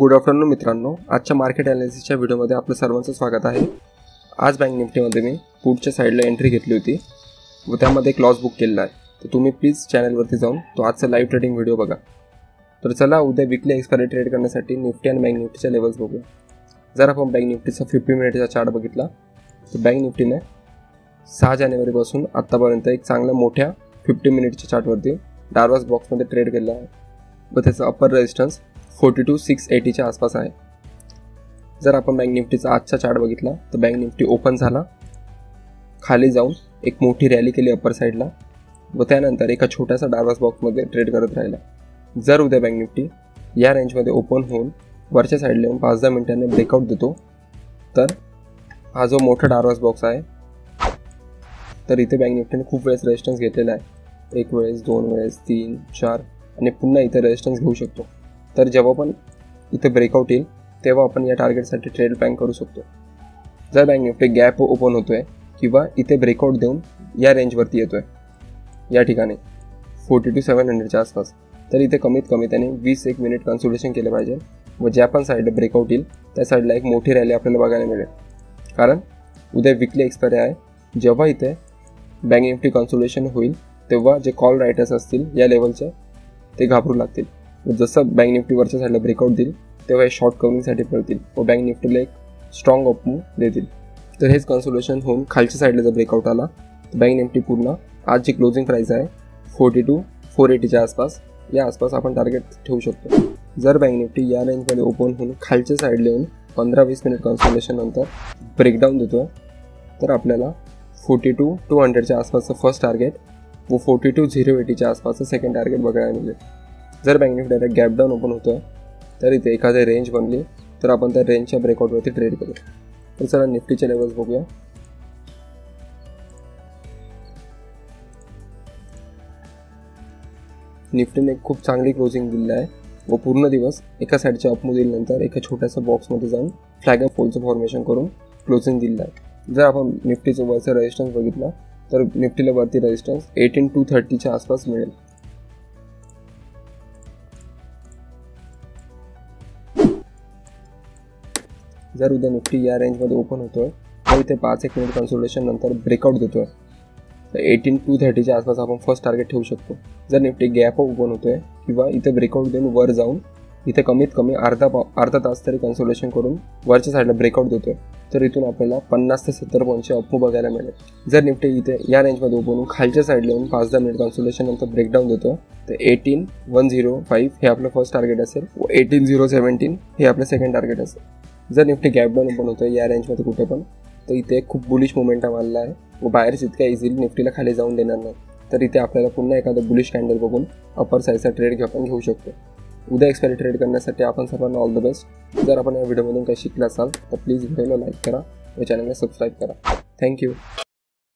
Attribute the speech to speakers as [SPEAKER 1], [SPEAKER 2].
[SPEAKER 1] Good afternoon मित्रांनो, आजच्या market ॲनालिसिसच्या व्हिडिओमध्ये आपलं सर्वांचं स्वागत आहे। आज बँक निफ्टीमध्ये मी पुढच्या साईडला एंट्री घेतली होती व त्यामध्ये एक लॉस बुक केलेला आहे। तर तुम्ही प्लीज चॅनलवरती जाऊन तो आजचा लाईव्ह ट्रेडिंग व्हिडिओ बघा। तर चला उद्या वीकली एक्सपायरी ट्रेड करण्यासाठी निफ्टी आणि बँक निफ्टीच्या लेवल्स बघूया। जर आपण बँक निफ्टीचा 50 मिनिटचा चार्ट बघितला तर बँक निफ्टीने 6 जानेवारीपासून आत्तापर्यंत एक चांगल्या मोठ्या 50 मिनिटच्या चार्टवरती डार्वास बॉक्समध्ये ट्रेड केला आहे व त्याचा अपर रेजिस्टन्स 42,680च्या आसपास आहे। जर आपण बँक निफ्टीचा आजचा चार्ट बघितला तर बँक निफ्टी ओपन झाला, खाली जाऊन एक मोठी रॅली केली अपर साईडला व त्यानंतर एका छोट्यासा डार्वास बॉक्समध्ये ट्रेड करत राहिला। जर उद्या बँक निफ्टी या रेंजमध्ये ओपन होऊन वरच्या साईडला येऊन 5-10 मिनिटांनी ब्रेकआउट देतो तर हा जो मोठा डार्वास बॉक्स आहे तर इथे बँक निफ्टीने खूप वेळेस रेजिस्टन्स घेतलेला आहे, एक वेळेस, दोन वेळेस, 3, 4 आणि पुन्हा इथे रेजिस्टन्स घेऊ शकतो। तर जेव्हा पण इथे ब्रेकआउट येईल तेव्हा आपण या टार्गेटसाठी ट्रेड प्लॅन करू शकतो। जर बँक निफ्टी गॅप ओपन होतोय किंवा इथे ब्रेकआउट देऊन या रेंजवरती येतोय या ठिकाणी 42,700च्या आसपास, तर इथे कमीत कमी त्याने 20 मिनिट कन्सोलिडेशन केले पाहिजे व ज्या पण साईडला ब्रेकआउट येईल त्या साईडला एक मोठी रॅली आपल्याला बघायला मिळेल। कारण उद्या वीकली एक्सपायरी आहे। जेव्हा इथे बँक निफ्टी कन्सोलिडेशन होईल तेव्हा जे कॉल रायटर्स असतील या लेवलचे ते घाबरू लागतील व जसं बँक निफ्टी वरच्या साईडला ब्रेकआउट देईल तेव्हा हे शॉर्ट कव्हरिंगसाठी पळतील व बँक निफ्टीला एक स्ट्रॉंग अप मूव्ह देतील। तर हेच कन्सोलिडेशन होऊन खालच्या साईडला जर ब्रेकआउट आला तर बँक निफ्टी पूर्ण आज जी क्लोजिंग प्राइस आहे 42,480च्या आसपास, या आसपास आपण टार्गेट ठेवू शकतो। जर बँक निफ्टी या रेंजमध्ये ओपन होऊन खालच्या साईडला येऊन 15-20 मिनिट कन्सोलिडेशन नंतर ब्रेकडाऊन देतो तर आपल्याला 42,200च्या आसपासचं फर्स्ट टार्गेट व 42,080च्या आसपासचं सेकंड टार्गेट बघायला मिळेल। जर bank Nifty direct gap down open होतं तर इथे एखादी रेंज बनली तर आपण त्या रेंजच्या ब्रेकआउटवरती ट्रेड करू। तर चला निफ्टीचे लेवल्स बघूया। निफ्टीने खूप चांगली क्लोजिंग दिली आहे व पूर्ण दिवस एका साईडच्या अप मूव्ह दिल्यानंतर एका छोट्याशा बॉक्समध्ये जाऊन फ्लॅग अँड फोलचं फॉर्मेशन करून क्लोजिंग दिलं आहे। जर आपण निफ्टीचं वरचा रेजिस्टन्स बघितला तर निफ्टीला वरती रेजिस्टन्स 18,230च्या आसपास मिळेल। जर उद्या निफ्टी या रेंजमध्ये ओपन होतोय तर इथे 5-1 मिनिट कन्सोलिडेशन नंतर ब्रेकआउट देतोय तर 18,230च्या आसपास आपण फर्स्ट टार्गेट ठेवू शकतो। जर निफ्टी गॅप ओपन होतोय किंवा इथे ब्रेकआउट देऊन वर जाऊन इथे कमीत कमी अर्धा तास तरी कन्सोलिडेशन करून वरच्या साईडला ब्रेकआउट देतोय तर इथून आपल्याला 50 ते 70 पॉईंटचे अप मूव्ह बघायला मिळेल। जर निफ्टी इथे या रेंजमध्ये ओपन होऊन खालच्या साईडला येऊन 5-10 मिनिट कन्सोलिडेशन नंतर ब्रेकडाऊन देतो तर 18,105 हे आपलं फर्स्ट टार्गेट असेल व 18,017 हे आपलं सेकंड टार्गेट असेल। जर निफ्टी गॅप डाऊन ओपन होतं या रेंजमध्ये कुठे पण तर इथे खूप बुलिश मोमेंटम आलेला आहे व बाहेरच इतक्या इझिली निफ्टीला खाली जाऊन देणार नाही, तर इथे आपल्याला पुन्हा एखादं बुलिश कॅन्डल बघून अपर साईजचा ट्रेड आपण घेऊ शकतो। उद्या एक्सपायरी ट्रेड करण्यासाठी आपण सर्वांना ऑल द बेस्ट। जर आपण या व्हिडिओमधून काही शिकला असाल तर प्लीज व्हिडिओला लाईक करा व चॅनलला सबस्क्राईब करा। थँक्यू।